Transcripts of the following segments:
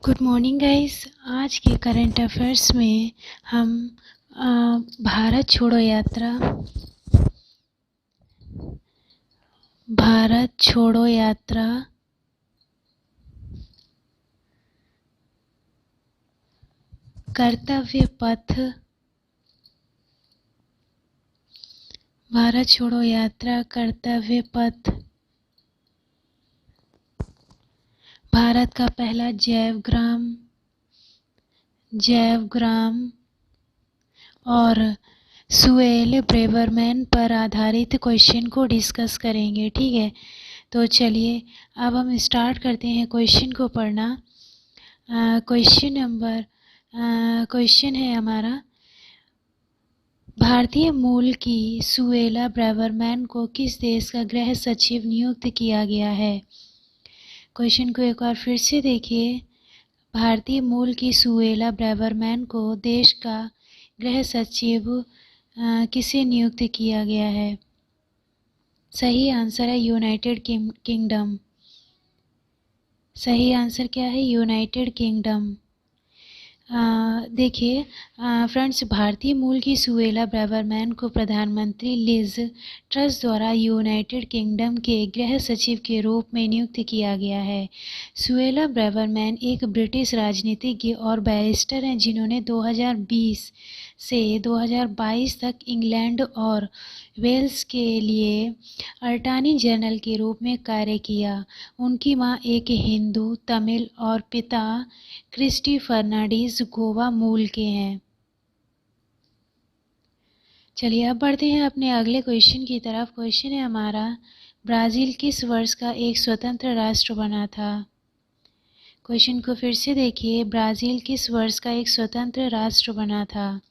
Good morning guys. आज के current affairs में हम भारत छोड़ो यात्रा भारत छोड़ो यात्रा कर्तव्य पथ भारत छोड़ो यात्रा कर्तव्य पथ भारत का पहला जैव ग्राम और सुएल ब्रेवरमैन पर आधारित क्वेश्चन को डिस्कस करेंगे। ठीक है, तो चलिए अब हम स्टार्ट करते हैं क्वेश्चन को पढ़ना। क्वेश्चन है हमारा, भारतीय मूल की सुएला ब्रेवरमैन को किस देश का गृह सचिव नियुक्त किया गया है। क्वेश्चन को एक बार फिर से देखिए। भारतीय मूल की सुएला ब्रेवरमैन को देश का गृह सचिव किसे नियुक्त किया गया है। सही आंसर है यूनाइटेड किंगडम। सही आंसर क्या है? United kingdom. देखिए फ्रेंड्स, भारतीय मूल की सुएला ब्रेवरमैन को प्रधानमंत्री लिज ट्रस द्वारा यूनाइटेड किंगडम के गृह सचिव के रूप में नियुक्त किया गया है। सुएला ब्रेवरमैन एक ब्रिटिश राजनीतिज्ञ और बैरिस्टर हैं जिन्होंने 2020 से 2022 तक इंग्लैंड और वेल्स के लिए अटॉर्नी जनरल के रूप में कार्य किया। उनकी मां एक हिंदू तमिल और पिता क्रिस्टी फर्नांडीज गोवा मूल के हैं। चलिए अब बढ़ते हैं अपने अगले क्वेश्चन की तरफ। क्वेश्चन है हमारा, ब्राज़ील किस वर्ष का एक स्वतंत्र राष्ट्र बना था। क्वेश्चन को फिर से देखिए। ब्राज़ील किस वर्ष का एक स्वतंत्र राष्ट्र बना था।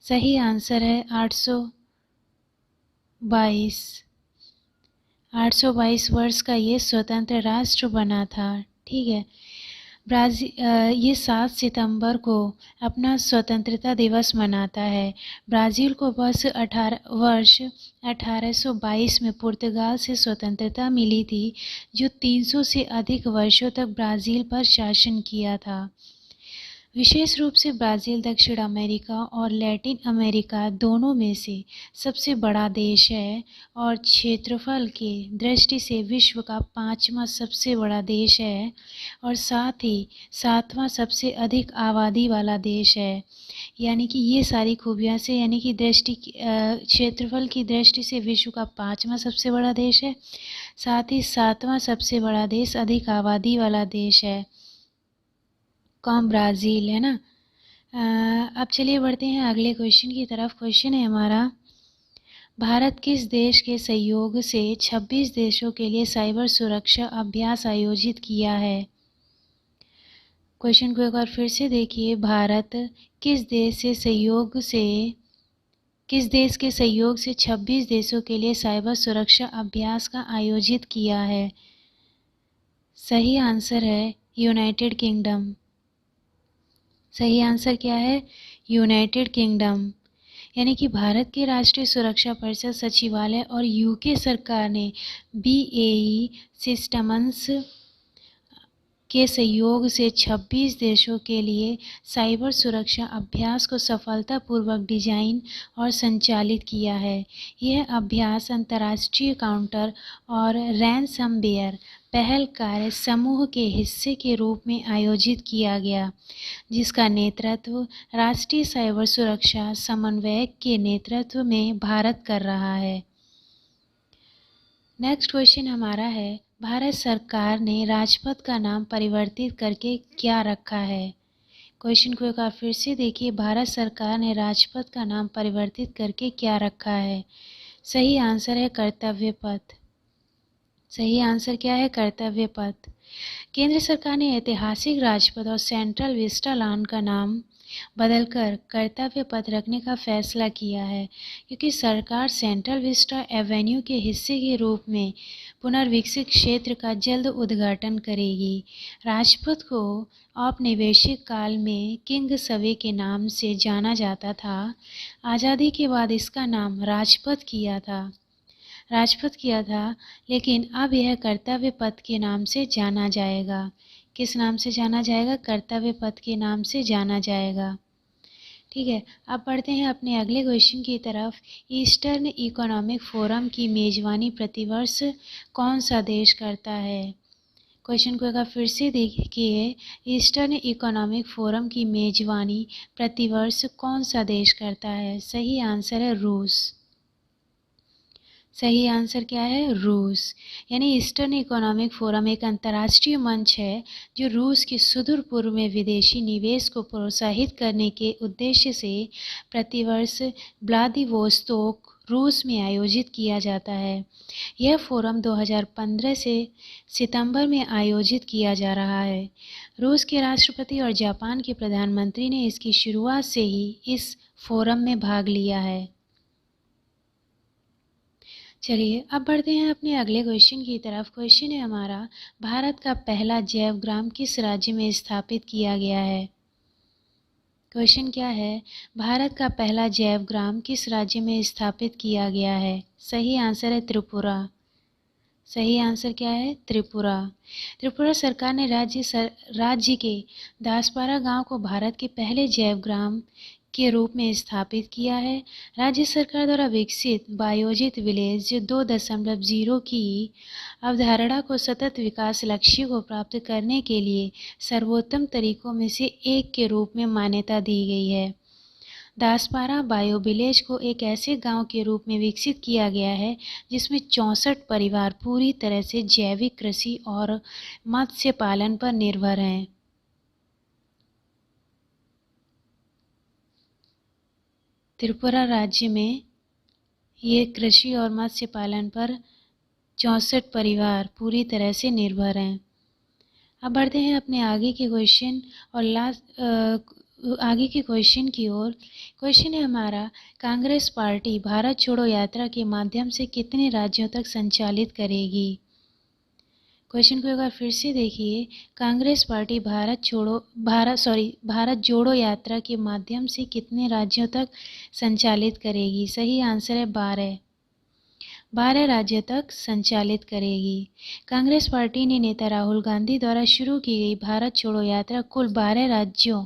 सही आंसर है 822 वर्ष का ये स्वतंत्र राष्ट्र बना था। ठीक है, ये 7 सितंबर को अपना स्वतंत्रता दिवस मनाता है। ब्राज़ील को वर्ष 1822 में पुर्तगाल से स्वतंत्रता मिली थी, जो 300 से अधिक वर्षों तक ब्राज़ील पर शासन किया था। विशेष रूप से ब्राज़ील दक्षिण अमेरिका और लैटिन अमेरिका दोनों में से सबसे बड़ा देश है और क्षेत्रफल की दृष्टि से विश्व का 5वां सबसे बड़ा देश है और साथ ही 7वां सबसे अधिक आबादी वाला देश है। यानी कि ये सारी खूबियाँ से, यानी कि क्षेत्रफल की दृष्टि से विश्व का 5वां सबसे बड़ा देश है, साथ ही 7वां सबसे बड़ा देश, अधिक आबादी वाला देश है। कौन? ब्राज़ील, है ना। अब चलिए बढ़ते हैं अगले क्वेश्चन की तरफ। क्वेश्चन है हमारा, भारत किस देश के सहयोग से 26 देशों के लिए साइबर सुरक्षा अभ्यास आयोजित किया है। क्वेश्चन को एक बार फिर से देखिए। भारत किस देश के सहयोग से 26 देशों के लिए साइबर सुरक्षा अभ्यास का आयोजित किया है। सही आंसर है यूनाइटेड किंगडम। सही आंसर क्या है? United kingdom. यानी कि भारत के राष्ट्रीय सुरक्षा परिषद सचिवालय और यूके सरकार ने BAE सिस्टम्स के सहयोग से 26 देशों के लिए साइबर सुरक्षा अभ्यास को सफलतापूर्वक डिजाइन और संचालित किया है। यह अभ्यास अंतर्राष्ट्रीय काउंटर और रैनसमवेयर पहल कार्य समूह के हिस्से के रूप में आयोजित किया गया, जिसका नेतृत्व राष्ट्रीय साइबर सुरक्षा समन्वयक के नेतृत्व में भारत कर रहा है। नेक्स्ट क्वेश्चन हमारा है, भारत सरकार ने राजपथ का नाम परिवर्तित करके क्या रखा है। क्वेश्चन को एक बार फिर से देखिए। भारत सरकार ने राजपथ का नाम परिवर्तित करके क्या रखा है। सही आंसर है कर्तव्य पथ। सही आंसर क्या है? कर्तव्य पथ। केंद्र सरकार ने ऐतिहासिक राजपथ और सेंट्रल विस्टा लॉन का नाम बदलकर कर्तव्य पथ रखने का फैसला किया है, क्योंकि सरकार सेंट्रल विस्टा एवेन्यू के हिस्से के रूप में पुनर्विकसित क्षेत्र का जल्द उद्घाटन करेगी। राजपथ को औपनिवेशिक काल में किंगसवे के नाम से जाना जाता था। आज़ादी के बाद इसका नाम राजपथ किया था, लेकिन अब यह कर्तव्य पथ के नाम से जाना जाएगा। किस नाम से जाना जाएगा? कर्तव्य पथ के नाम से जाना जाएगा। ठीक है, अब बढ़ते हैं अपने अगले क्वेश्चन की तरफ। ईस्टर्न इकोनॉमिक फोरम की मेजबानी प्रतिवर्ष कौन सा देश करता है? क्वेश्चन को अगर फिर से देखिए, ईस्टर्न इकोनॉमिक फोरम की मेजबानी प्रतिवर्ष कौन सा देश करता है? सही आंसर है रूस। सही आंसर क्या है? रूस। यानी ईस्टर्न इकोनॉमिक फोरम एक अंतर्राष्ट्रीय मंच है जो रूस के सुदूर पूर्व में विदेशी निवेश को प्रोत्साहित करने के उद्देश्य से प्रतिवर्ष व्लादिवोस्तोक रूस में आयोजित किया जाता है। यह फोरम 2015 से सितंबर में आयोजित किया जा रहा है। रूस के राष्ट्रपति और जापान के प्रधानमंत्री ने इसकी शुरुआत से ही इस फोरम में भाग लिया है। चलिए अब बढ़ते हैं अपने अगले क्वेश्चन की तरफ। क्वेश्चन है हमारा, भारत का पहला जैव ग्राम किस राज्य में स्थापित किया गया है? क्वेश्चन क्या है? भारत का पहला जैव ग्राम किस राज्य में स्थापित किया गया है? सही आंसर है त्रिपुरा। सही आंसर क्या है? त्रिपुरा। त्रिपुरा सरकार ने राज्य के दासपारा गांव को भारत के पहले जैव ग्राम के रूप में स्थापित किया है। राज्य सरकार द्वारा विकसित बायोजित विलेज 2.0 की अवधारणा को सतत विकास लक्ष्य को प्राप्त करने के लिए सर्वोत्तम तरीकों में से एक के रूप में मान्यता दी गई है। दासपारा बायो विलेज को एक ऐसे गांव के रूप में विकसित किया गया है जिसमें 64 परिवार पूरी तरह से जैविक कृषि और मत्स्य पालन पर निर्भर हैं। त्रिपुरा राज्य में ये कृषि और मत्स्य पालन पर 64 परिवार पूरी तरह से निर्भर हैं। अब बढ़ते हैं अपने आगे के क्वेश्चन और आगे के क्वेश्चन की ओर। क्वेश्चन है हमारा, कांग्रेस पार्टी भारत छोड़ो यात्रा के माध्यम से कितने राज्यों तक संचालित करेगी? क्वेश्चन को एक बार फिर से देखिए, कांग्रेस पार्टी भारत जोड़ो यात्रा के माध्यम से कितने राज्यों तक संचालित करेगी? सही आंसर है 12 राज्यों तक संचालित करेगी। कांग्रेस पार्टी ने नेता राहुल गांधी द्वारा शुरू की गई भारत छोड़ो यात्रा कुल 12 राज्यों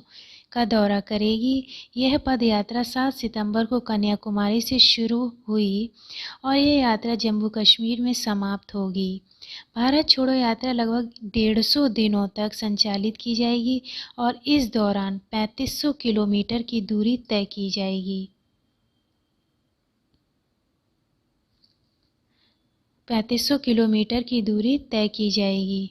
का दौरा करेगी। यह पद यात्रा 7 सितंबर को कन्याकुमारी से शुरू हुई और यह यात्रा जम्मू कश्मीर में समाप्त होगी। भारत छोड़ो यात्रा लगभग 150 दिनों तक संचालित की जाएगी और इस दौरान 3500 किलोमीटर की दूरी तय की जाएगी। 3500 किलोमीटर की दूरी तय की जाएगी।